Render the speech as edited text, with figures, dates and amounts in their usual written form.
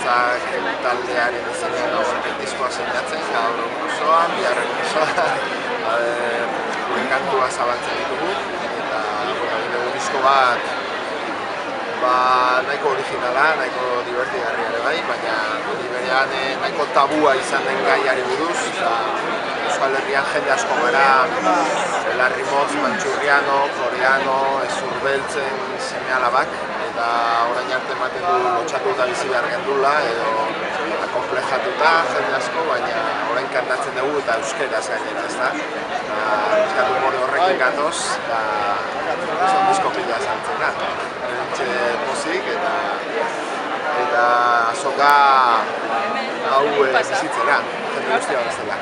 Hortzak taldearen izenean gaur diskoa zeinatzen, gaur osoan, biharren osoan, gure kantua zabaltzen ditugu, eta dugu disko bat nahiko originala, nahiko divertigarria ere bai, baina berean nahiko tabua izan den gaiari buruz, Euskal Herrian jende asko gara Larry Motz, Mantxurriano, Koreano, Ezurbeltzen seme-alabak, eta orain arte ematen du lotxatuta bizi behar gendula edo akonplejatuta jende asko, baina orain kantatzen dugu eta euskeraz gainera, ezta? Euskal humore horrekin gatoz, eta disko pila zantzen da. Entxe pozik eta azoka hau bizitzera, jende guztia bezala.